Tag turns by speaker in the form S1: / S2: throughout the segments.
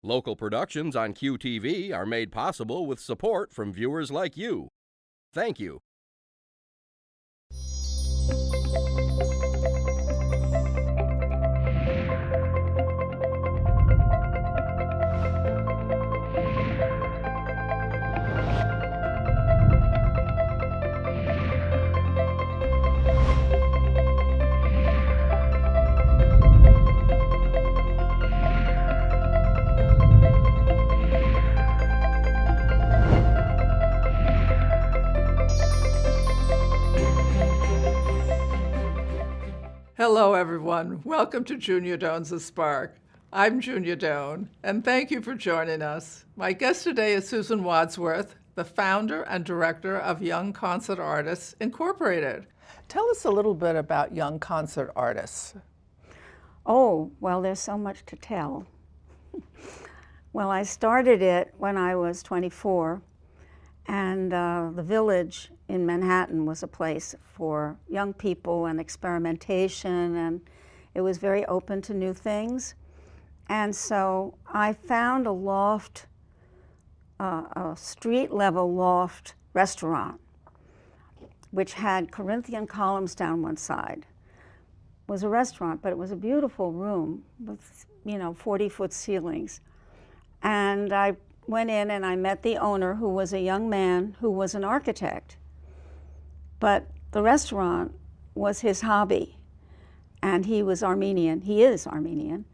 S1: Local productions on QTV are made possible with support from viewers like you. Thank you.
S2: Hello, everyone. Welcome to Junia Doan's The Spark. I'm Junia Doan, and thank you for joining us. My guest today is Susan Wadsworth, the founder and director of Young Concert Artists Incorporated. Tell us a little bit about Young Concert Artists.
S3: Oh, well, there's so much to tell. Well, I started it when I was 24, and the Village in Manhattan was a place for young people and experimentation, and it was very open to new things. And so I found a loft, a street-level loft restaurant, which had Corinthian columns down one side. It was a restaurant, but it was a beautiful room with, 40-foot ceilings. And I went in and I met the owner, who was a young man who was an architect. But the restaurant was his hobby, and he was Armenian. He is Armenian,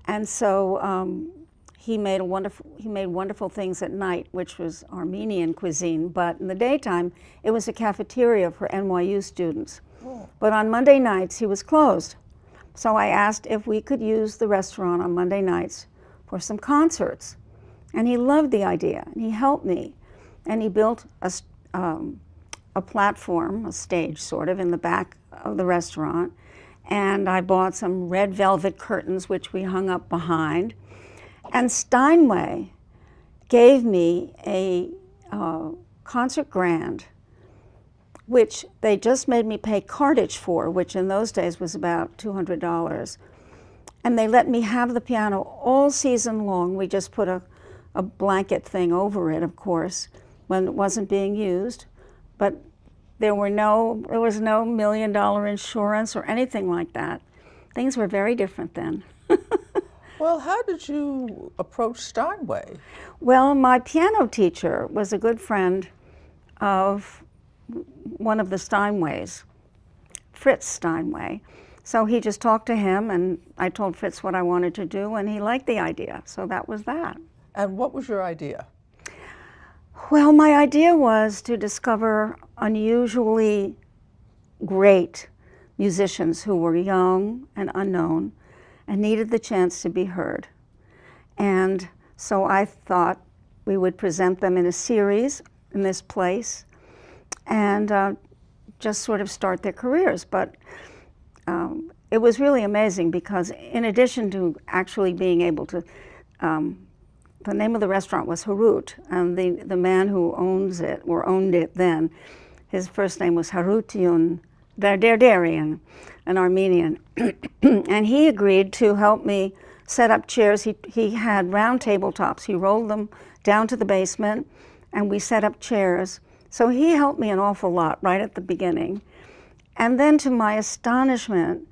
S3: and so he made wonderful things at night, which was Armenian cuisine. But in the daytime, it was a cafeteria for NYU students. Oh. But on Monday nights, he was closed. So I asked if we could use the restaurant on Monday nights for some concerts, and he loved the idea. And he helped me, and he built a platform, a stage sort of, in the back of the restaurant. And I bought some red velvet curtains, which we hung up behind. And Steinway gave me a concert grand, which they just made me pay cartage for, which in those days was about $200. And they let me have the piano all season long. We just put a blanket thing over it, of course, when it wasn't being used. But there was no $1 million insurance or anything like that. Things were very different then.
S2: Well, how did you approach Steinway?
S3: Well, my piano teacher was a good friend of one of the Steinways, Fritz Steinway. So he just talked to him, and I told Fritz what I wanted to do, and he liked the idea. So that was that.
S2: And what was your idea?
S3: Well, my idea was to discover unusually great musicians who were young and unknown and needed the chance to be heard. And so I thought we would present them in a series in this place and just sort of start their careers. But it was really amazing because in addition to actually being able to the name of the restaurant was Harut, and the man who owns it, or owned it then, his first name was Harutiun Derderian, an Armenian. And he agreed to help me set up chairs. He had round tabletops. He rolled them down to the basement, and we set up chairs. So he helped me an awful lot right at the beginning. And then to my astonishment,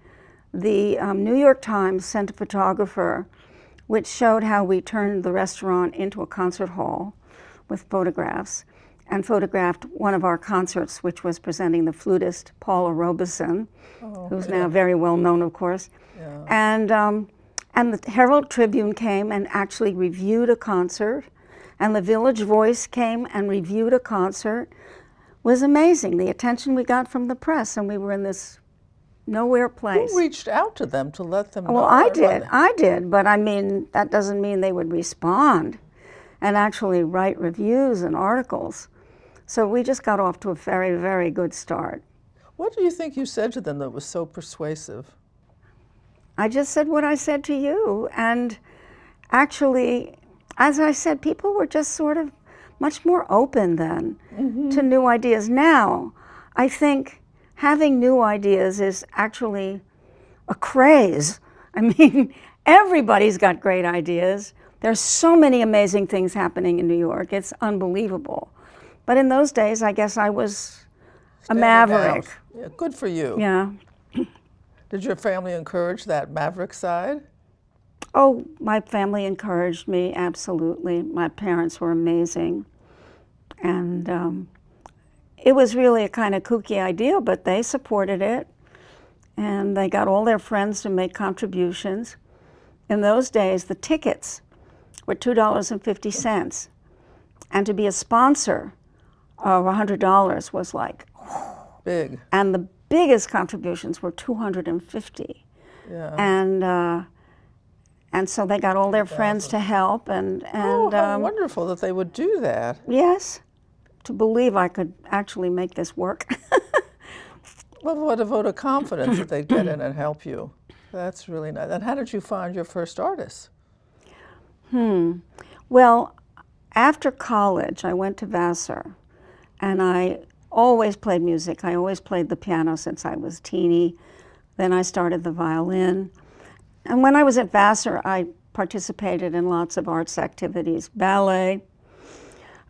S3: the New York Times sent a photographer which showed how we turned the restaurant into a concert hall with photographs, and photographed one of our concerts, which was presenting the flutist Paula Robeson, who's now very well known, of course. Yeah. And the Herald Tribune came and actually reviewed a concert, and the Village Voice came and reviewed a concert. It was amazing, the attention we got from the press, and we were in this nowhere place.
S2: Who reached out to them to let them know?
S3: Well, I did, but I mean, that doesn't mean they would respond and actually write reviews and articles. So we just got off to a very, very good start.
S2: What do you think you said to them that was so persuasive?
S3: I just said what I said to you, and actually, as I said, people were just sort of much more open then to new ideas. Now, I think having new ideas is actually a craze. I mean, everybody's got great ideas, There's so many amazing things happening in New York. It's unbelievable. But in those days, I guess I was a maverick.
S2: Yeah, good for you.
S3: Yeah.
S2: Did your family encourage that maverick side?
S3: Oh, my family encouraged me, absolutely. My parents were amazing. And it was really a kind of kooky idea, but they supported it. And they got all their friends to make contributions. In those days, the tickets were $2.50. And to be a sponsor of $100 was like
S2: big.
S3: And the biggest contributions were $250.
S2: Yeah.
S3: And so they got all their friends to help. And
S2: oh, how wonderful that they would do that.
S3: Yes, to believe I could actually make this work.
S2: Well, what a vote of confidence that they'd get in and help you. That's really nice. And how did you find your first artist?
S3: Well, after college, I went to Vassar, and I always played music. I always played the piano since I was teeny. Then I started the violin. And when I was at Vassar, I participated in lots of arts activities, ballet.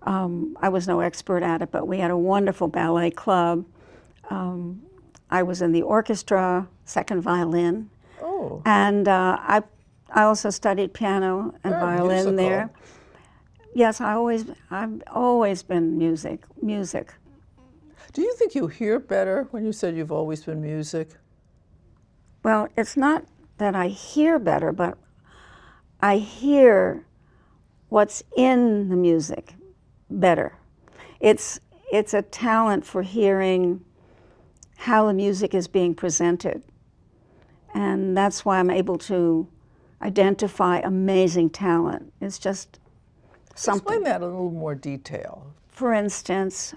S3: I was no expert at it, but we had a wonderful ballet club. I was in the orchestra, second violin.
S2: Oh.
S3: And I also studied piano and violin there. Yes, I've always been music.
S2: Do you think you hear better when you said you've always been music?
S3: Well, it's not that I hear better, but I hear what's in the music better. It's a talent for hearing how the music is being presented. And that's why I'm able to identify amazing talent. It's just something.
S2: Explain that in a little more detail.
S3: For instance,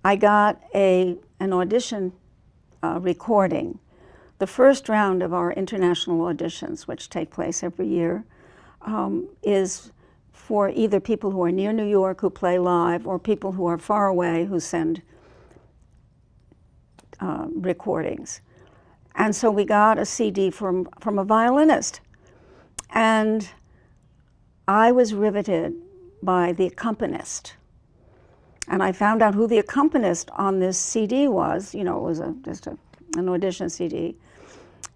S3: I got an audition recording. The first round of our international auditions, which take place every year, is for either people who are near New York who play live or people who are far away who send recordings. And so we got a CD from a violinist. And I was riveted by the accompanist. And I found out who the accompanist on this CD was. You know, it was just an audition CD.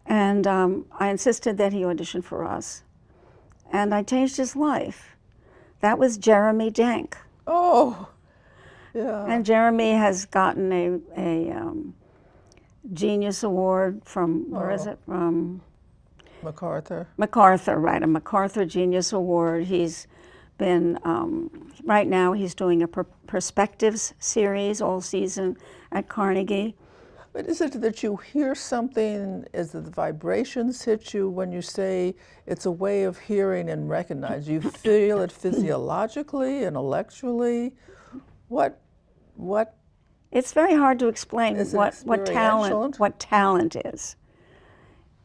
S3: And I insisted that he audition for us. And I changed his life. That was Jeremy Denk.
S2: Oh, yeah.
S3: And Jeremy has gotten a Genius Award from, where is it? From
S2: MacArthur.
S3: MacArthur, right, a MacArthur Genius Award. He's been, right now he's doing a Perspectives series all season at Carnegie.
S2: But is it that you hear something, is it the vibrations hit you when you say it's a way of hearing and recognize? You feel it physiologically, intellectually? What?
S3: It's very hard to explain what talent is.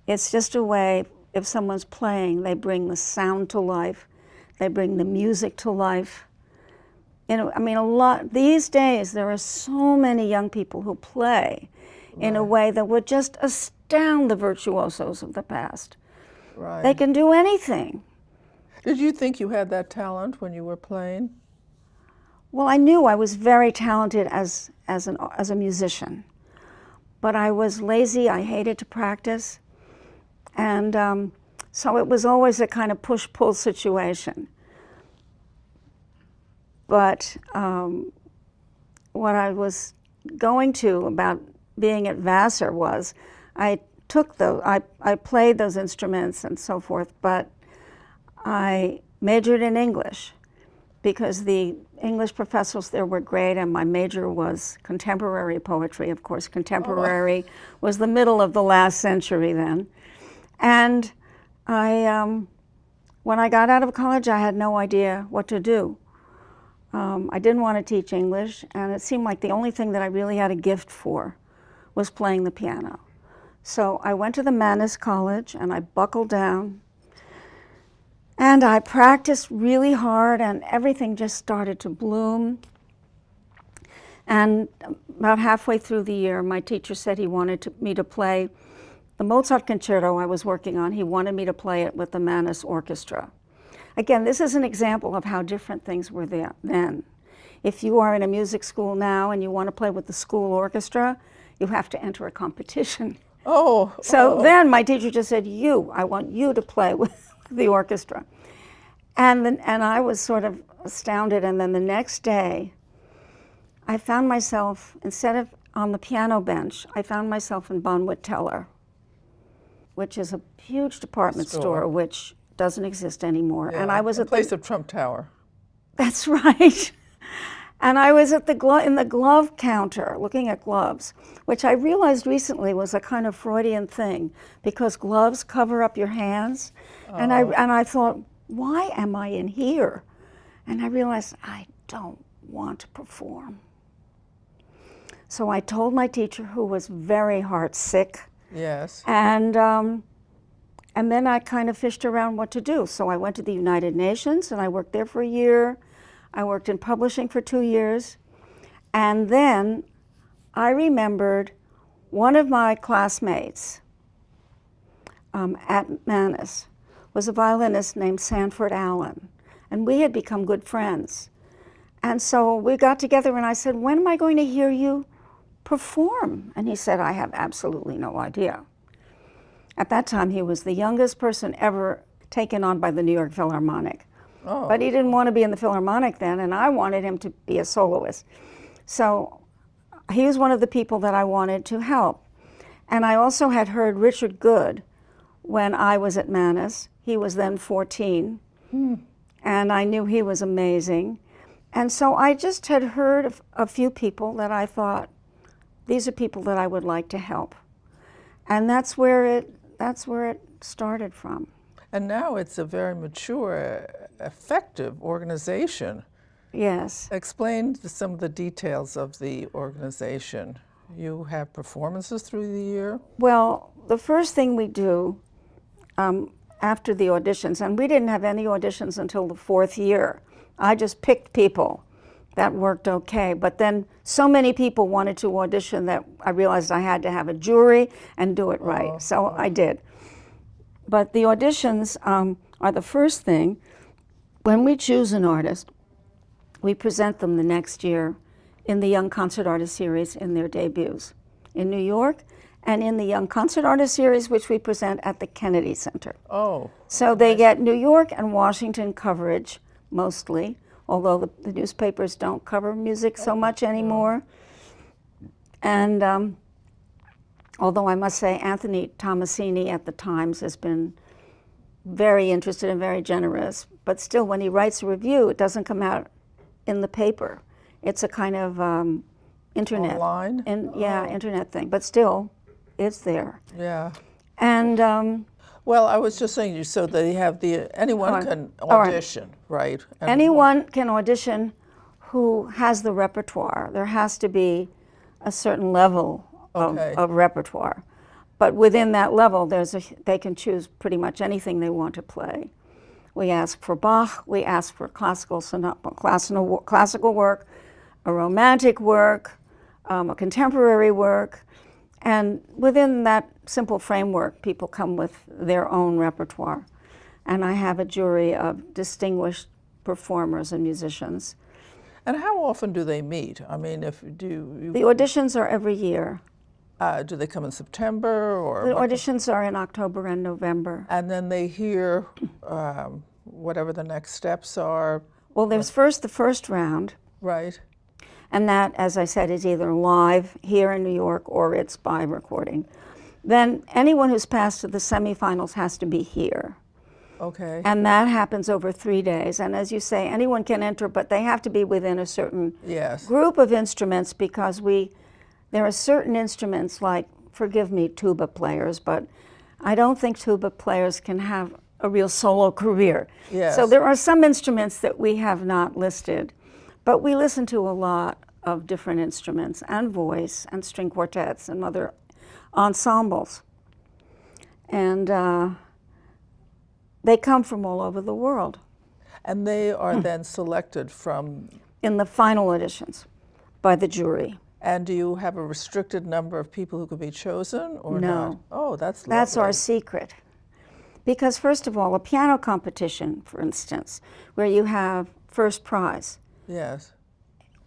S3: It's just a way, if someone's playing, they bring the sound to life, they bring the music to life. You know, I mean, these days there are so many young people who play in a way that would just astound the virtuosos of the past.
S2: Right.
S3: They can do anything.
S2: Did you think you had that talent when you were playing?
S3: Well, I knew I was very talented as a musician, but I was lazy. I hated to practice, and so it was always a kind of push-pull situation. But what I was going to about being at Vassar was I played those instruments and so forth, but I majored in English because the English professors there were great, and my major was contemporary poetry. Of course, contemporary was the middle of the last century then. And when I got out of college, I had no idea what to do. I didn't want to teach English, and it seemed like the only thing that I really had a gift for was playing the piano. So I went to the Mannes College, and I buckled down, and I practiced really hard, and everything just started to bloom. And about halfway through the year, my teacher said he wanted me to play the Mozart concerto I was working on, he wanted me to play it with the Mannes Orchestra. Again, this is an example of how different things were then. If you are in a music school now and you want to play with the school orchestra, you have to enter a competition. So then my teacher just said, I want you to play with the orchestra. And I was sort of astounded. And then the next day, I found myself, instead of on the piano bench, I found myself in Bonwit Teller, which is a huge department store which doesn't exist anymore.
S2: Yeah,
S3: and I was
S2: in place of Trump Tower.
S3: That's right. And I was at in the glove counter looking at gloves, which I realized recently was a kind of Freudian thing, because gloves cover up your hands. And I thought, why am I in here? And I realized I don't want to perform. So I told my teacher, who was very heartsick.
S2: Yes.
S3: And then I kind of fished around what to do. So I went to the United Nations and I worked there for a year. I worked in publishing for 2 years. And then I remembered one of my classmates at Mannes was a violinist named Sanford Allen. And we had become good friends. And so we got together and I said, when am I going to hear you perform? And he said, I have absolutely no idea. At that time, he was the youngest person ever taken on by the New York Philharmonic. But he didn't want to be in the Philharmonic then, and I wanted him to be a soloist. So he was one of the people that I wanted to help. And I also had heard Richard Good when I was at Mannes. He was then 14, and I knew he was amazing. And so I just had heard of a few people that I thought, these are people that I would like to help. And that's where it started from.
S2: And now it's a very mature, effective organization.
S3: Yes.
S2: Explain some of the details of the organization. You have performances through the year?
S3: Well, the first thing we do after the auditions, and we didn't have any auditions until the 4th year. I just picked people that worked okay. But then so many people wanted to audition that I realized I had to have a jury and do it right. So I did. But the auditions are the first thing. When we choose an artist, we present them the next year in the Young Concert Artist Series in their debuts in New York, and in the Young Concert Artist Series, which we present at the Kennedy Center. So they get New York and Washington coverage mostly, although the newspapers don't cover music so much anymore. And although I must say Anthony Tomasini at the Times has been very interested and very generous, but still when he writes a review, it doesn't come out in the paper. It's a kind of internet.
S2: Online?
S3: Internet thing, but still, it's there.
S2: Yeah.
S3: And
S2: well, I was just saying, so they have anyone can audition, right? And
S3: anyone can audition who has the repertoire. There has to be a certain level of repertoire. But within that level, they can choose pretty much anything they want to play. We ask for Bach, we ask for classical work, a romantic work, a contemporary work, and within that simple framework, people come with their own repertoire. And I have a jury of distinguished performers and musicians.
S2: And how often do they meet? I mean,
S3: the auditions are every year.
S2: Do they come in September or?
S3: The auditions are in October and November.
S2: And then they hear whatever the next steps are.
S3: Well, there's first the first round.
S2: Right.
S3: And that, as I said, is either live here in New York or it's by recording. Then anyone who's passed to the semifinals has to be here.
S2: Okay.
S3: And that happens over 3 days. And as you say, anyone can enter, but they have to be within a certain group of instruments, because there are certain instruments, like, forgive me, tuba players, but I don't think tuba players can have a real solo career.
S2: Yes.
S3: So there are some instruments that we have not listed, but we listen to a lot of different instruments and voice and string quartets and other ensembles. And they come from all over the world.
S2: And they are then selected from?
S3: In the final auditions by the jury.
S2: And do you have a restricted number of people who could be chosen or
S3: No.
S2: not? Oh, that's lovely.
S3: That's our secret. Because first of all, a piano competition, for instance, where you have first prize,
S2: Yes,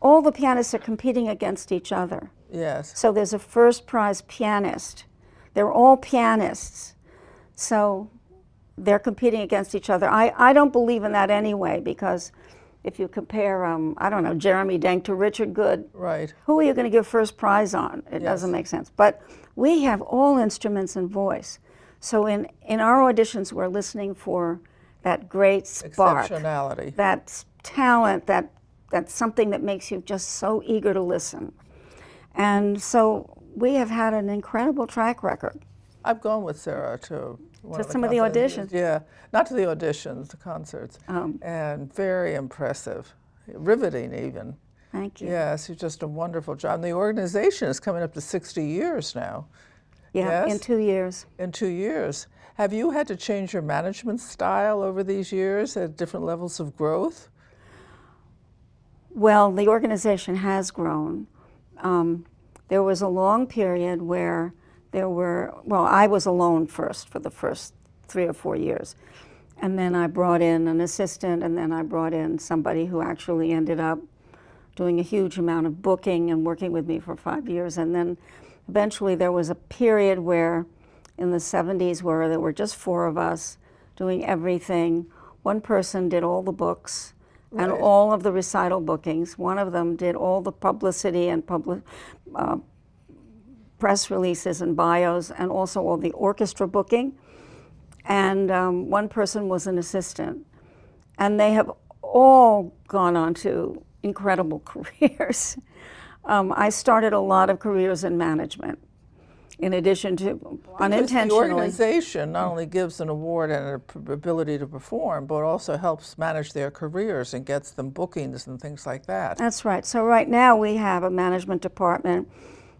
S3: all the pianists are competing against each other.
S2: yes.
S3: So there's a first prize pianist. They're all pianists. So they're competing against each other. I don't believe in that anyway, because if you compare, I don't know, Jeremy Denk to Richard Good,
S2: Right.
S3: who are you going to give first prize on? It doesn't make sense. But we have all instruments and voice. So in our auditions, we're listening for that great spark,
S2: Exceptionality.
S3: that talent, that's something that makes you just so eager to listen. And so we have had an incredible track record.
S2: I've gone with Sarah to one
S3: To some of the
S2: concerts.
S3: auditions?
S2: Yeah, not to the auditions, the concerts. And very impressive, riveting even.
S3: Thank you.
S2: Yes, you're just a wonderful job. And the organization is coming up to 60 years now.
S3: Yeah,
S2: Yes?
S3: in 2 years.
S2: In 2 years. Have you had to change your management style over these years at different levels of growth?
S3: Well, the organization has grown. There was a long period where I was alone first for the first 3 or 4 years. And then I brought in an assistant, and then I brought in somebody who actually ended up doing a huge amount of booking and working with me for 5 years. And then eventually there was a period where, in the 70s, where there were just 4 of us doing everything. One person did all the books and all of the recital bookings. One of them did all the publicity and press releases and bios, and also all the orchestra booking. And one person was an assistant. And they have all gone on to incredible careers. I started a lot of careers in management, in addition to unintentionally.
S2: The organization not only gives an award and an ability to perform, but also helps manage their careers and gets them bookings and things like that.
S3: That's right. So right now we have a management department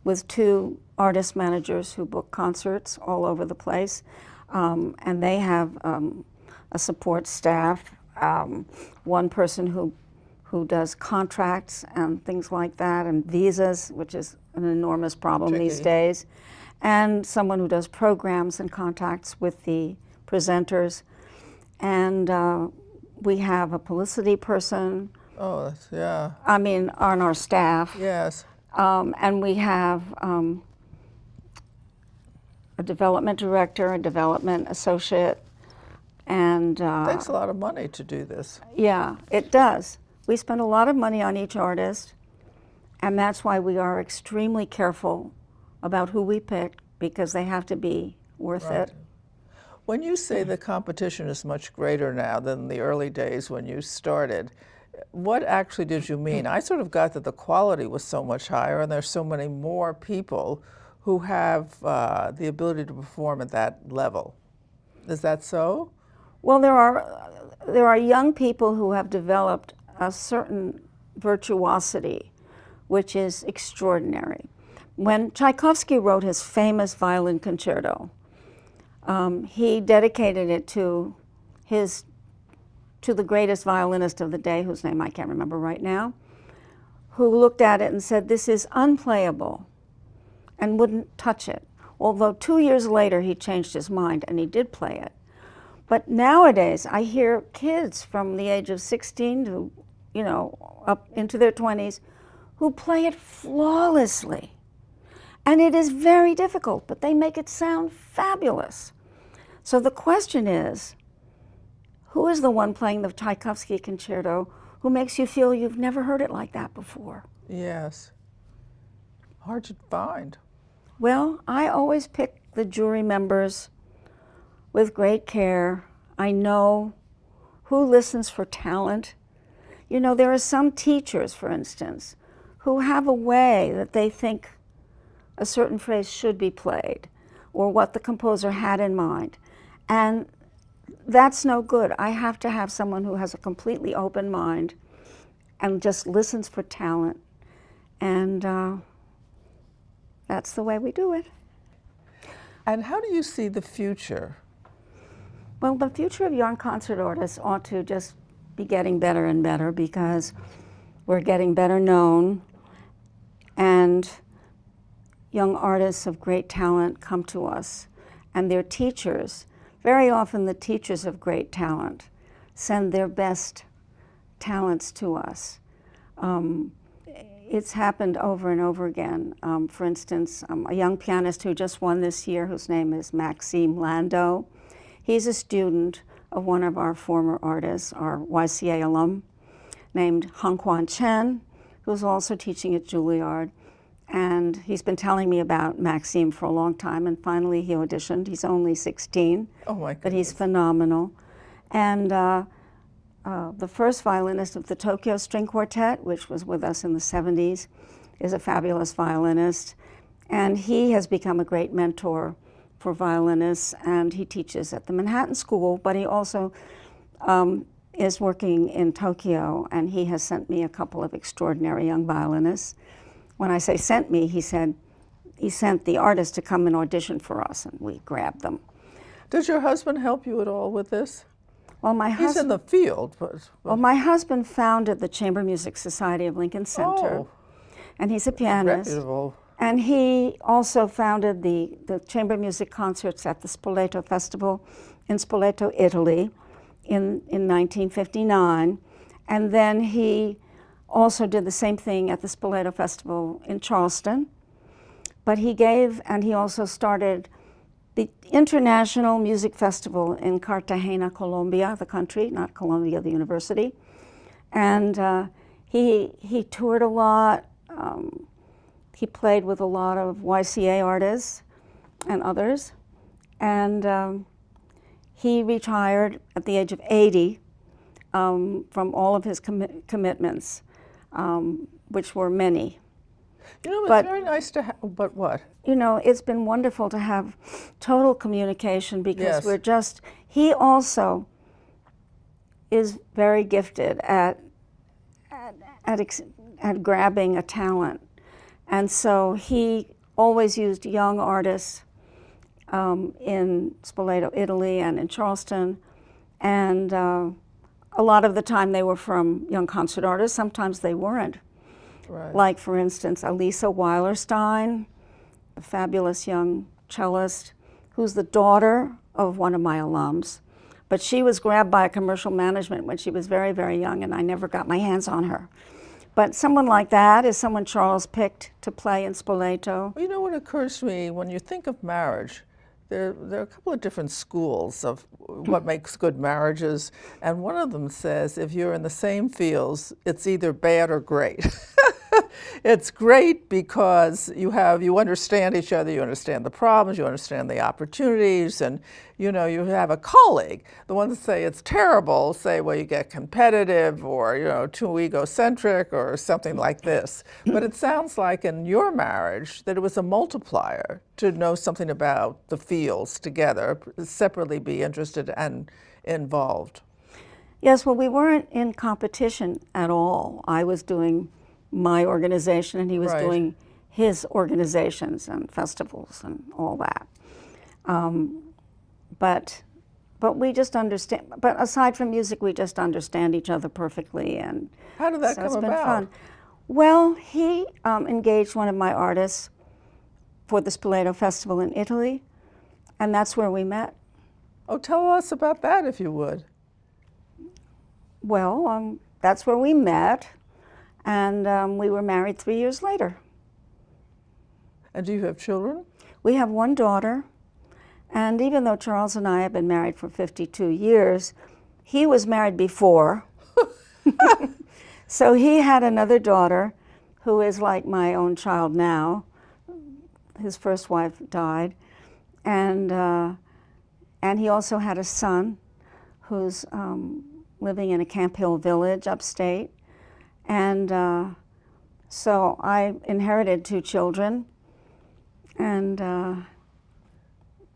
S3: with 2 artist managers who book concerts all over the place. And they have a support staff, one person who does contracts and things like that, and visas, which is an enormous problem these days, and someone who does programs and contacts with the presenters. And we have a publicity person.
S2: Oh, that's, yeah.
S3: I mean, on our staff.
S2: Yes.
S3: And we have a development director, a development associate, and
S2: Takes a lot of money to do this.
S3: yeah, it does. We spend a lot of money on each artist, and that's why we are extremely careful about who we pick, because they have to be worth it.
S2: When you say the competition is much greater now than the early days when you started, what actually did you mean? I sort of got that the quality was so much higher and there's so many more people who have the ability to perform at that level. Is that so?
S3: Well, there are young people who have developed a certain virtuosity, which is extraordinary. When Tchaikovsky wrote his famous violin concerto, he dedicated it to the greatest violinist of the day, whose name I can't remember right now, who looked at it and said, "This is unplayable," and wouldn't touch it. Although 2 years later he changed his mind and he did play it. But nowadays I hear kids from the age of 16 to, up into their 20s who play it flawlessly. And it is very difficult, but they make it sound fabulous. So the question is, who is the one playing the Tchaikovsky concerto who makes you feel you've never heard it like that before?
S2: Yes. Hard to find.
S3: Well, I always pick the jury members with great care. I know who listens for talent. There are some teachers, for instance, who have a way that they think a certain phrase should be played, or what the composer had in mind. And that's no good. I have to have someone who has a completely open mind and just listens for talent. And that's the way we do it.
S2: And how do you see the future?
S3: Well, the future of young concert artists ought to just be getting better and better, because we're getting better known, and and young artists of great talent come to us, and their teachers, very often the teachers of great talent, send their best talents to us. It's happened over and over again. For instance, a young pianist who just won this year, whose name is Maxime Landau, he's a student of one of our former artists, our YCA alum, named Hongquan Chen, who's also teaching at Juilliard. And he's been telling me about Maxime for a long time, and finally he auditioned. He's only 16,
S2: Oh my goodness.
S3: but he's phenomenal. And the first violinist of the Tokyo String Quartet, which was with us in the 70s, is a fabulous violinist. And he has become a great mentor for violinists, and he teaches at the Manhattan School, but he also is working in Tokyo, and he has sent me a couple of extraordinary young violinists. When I say sent me, he said he sent the artist to come and audition for us, and we grabbed them.
S2: Does your husband help you at all with this?
S3: Well, my
S2: He's in
S3: husband,
S2: the field, but
S3: well, my husband founded the Chamber Music Society of Lincoln Center,
S2: Oh,
S3: and he's a pianist.
S2: reputable.
S3: And he also founded the chamber music concerts at the Spoleto Festival in Spoleto, Italy in 1959. And then he also did the same thing at the Spoleto Festival in Charleston. But he also started the International Music Festival in Cartagena, Colombia, the country, not Columbia, the university. And he toured a lot. He played with a lot of YCA artists and others. And he retired at the age of 80 from all of his commitments, which were many.
S2: You know, it's
S3: But-
S2: very nice to have, but what?
S3: You know, it's been wonderful to have total communication because
S2: Yes.
S3: he also is very gifted at grabbing a talent. And so he always used young artists in Spoleto, Italy, and in Charleston. And a lot of the time they were from young concert artists. Sometimes they weren't.
S2: Right.
S3: Like, for instance, Elisa Weilerstein, a fabulous young cellist, who's the daughter of one of my alums. But she was grabbed by a commercial management when she was very, very young, and I never got my hands on her. But someone like that is someone Charles picked to play in Spoleto.
S2: Well, you know what occurs to me when you think of marriage? There are a couple of different schools of what makes good marriages, and one of them says if you're in the same fields, it's either bad or great. It's great because you understand each other, you understand the problems, you understand the opportunities, and you have a colleague. The ones that say it's terrible say, well, you get competitive or too egocentric or something like this. But it sounds like in your marriage that it was a multiplier to know something about the fields together, separately be interested and involved.
S3: Yes, well, we weren't in competition at all. I was doing my organization, and he was
S2: Right.
S3: doing his organizations and festivals and all that. But we just understand. But aside from music, we just understand each other perfectly, and
S2: How did that
S3: so
S2: come
S3: it's been
S2: about?
S3: fun. Well, he engaged one of my artists for the Spoleto Festival in Italy, and that's where we met.
S2: Oh, tell us about that if you would.
S3: Well, that's where we met, and we were married 3 years later.
S2: And do you have children?
S3: We have one daughter, and even though Charles and I have been married for 52 years, he was married before. So he had another daughter who is like my own child now. His first wife died, and he also had a son who's living in a Camp Hill village upstate. And so I inherited 2 children, and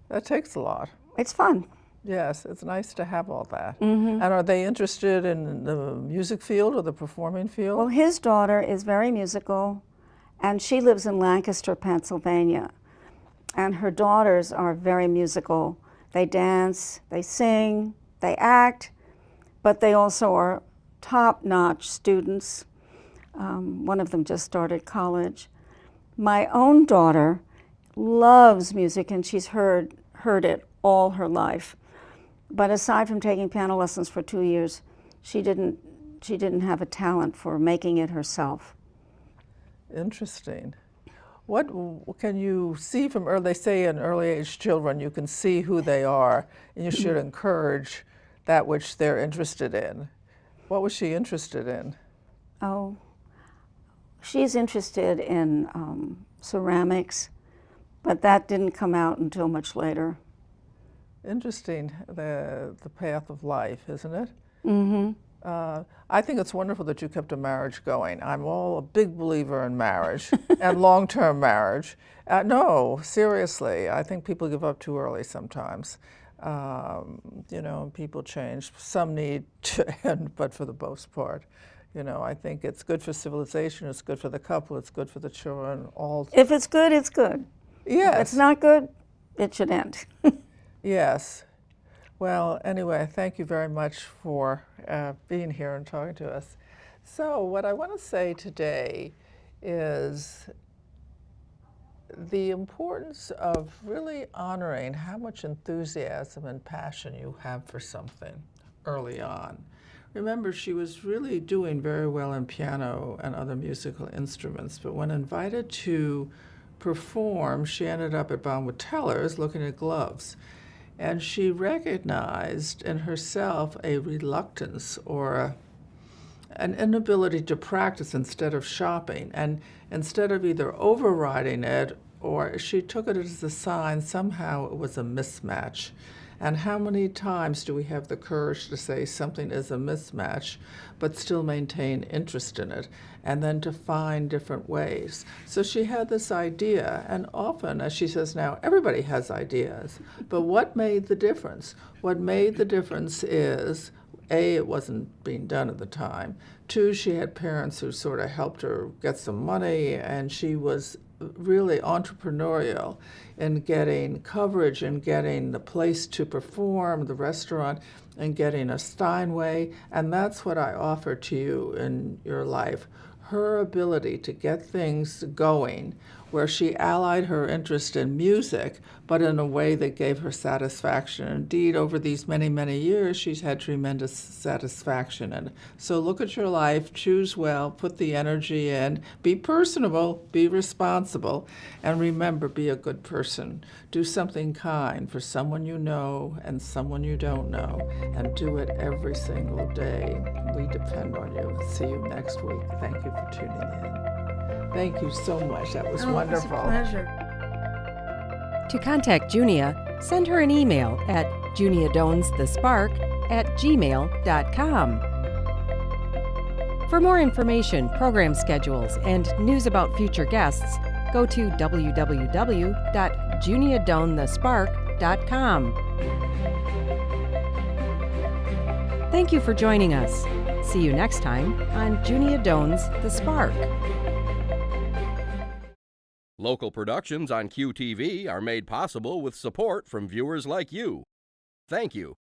S2: That takes a lot.
S3: it's fun.
S2: Yes, it's nice to have all that.
S3: Mm-hmm.
S2: And are they interested in the music field or the performing field?
S3: Well, his daughter is very musical, and she lives in Lancaster, Pennsylvania. And her daughters are very musical. They dance, they sing, they act, but they also are top-notch students. One of them just started college. My own daughter loves music, and she's heard it all her life. But aside from taking piano lessons for 2 years, she didn't have a talent for making it herself.
S2: Interesting. What can you see from early, they say in early age children, you can see who they are, and you should encourage that which they're interested in. What was she interested in?
S3: Oh, she's interested in ceramics, but that didn't come out until much later.
S2: Interesting, the path of life, isn't it?
S3: Mm-hmm.
S2: I think it's wonderful that you kept a marriage going. I'm a big believer in marriage and long-term marriage. No, seriously, I think people give up too early sometimes. People change. Some need to end, but for the most part, I think it's good for civilization, it's good for the couple, it's good for the children, all.
S3: If it's good, it's good.
S2: Yes.
S3: If it's not good, it should end.
S2: Yes. Well, anyway, thank you very much for being here and talking to us. So what I want to say today is the importance of really honoring how much enthusiasm and passion you have for something early on. Remember, she was really doing very well in piano and other musical instruments, but when invited to perform, she ended up at Von Teller's looking at gloves. And she recognized in herself a reluctance or an inability to practice instead of shopping. And instead of either overriding it, or she took it as a sign somehow it was a mismatch. And how many times do we have the courage to say something is a mismatch, but still maintain interest in it, and then to find different ways? So she had this idea, and often, as she says now, everybody has ideas. But what made the difference? What made the difference is, A, it wasn't being done at the time. 2, she had parents who sort of helped her get some money, and she was really entrepreneurial in getting coverage and getting the place to perform, the restaurant, and getting a Steinway. And that's what I offer to you in your life. Her ability to get things going where she allied her interest in music, but in a way that gave her satisfaction. Indeed, over these many, many years, she's had tremendous satisfaction. And so look at your life, choose well, put the energy in, be personable, be responsible, and remember, be a good person. Do something kind for someone you know and someone you don't know, and do it every single day. We depend on you. See you next week. Thank you for tuning in. Thank you so much. That was wonderful.
S3: It was a pleasure.
S4: To contact Junia, send her an email at juniadownsthespark@gmail.com. For more information, program schedules, and news about future guests, go to www.juniadownthespark.com. Thank you for joining us. See you next time on Junia Doan's The Spark.
S1: Local productions on QTV are made possible with support from viewers like you. Thank you.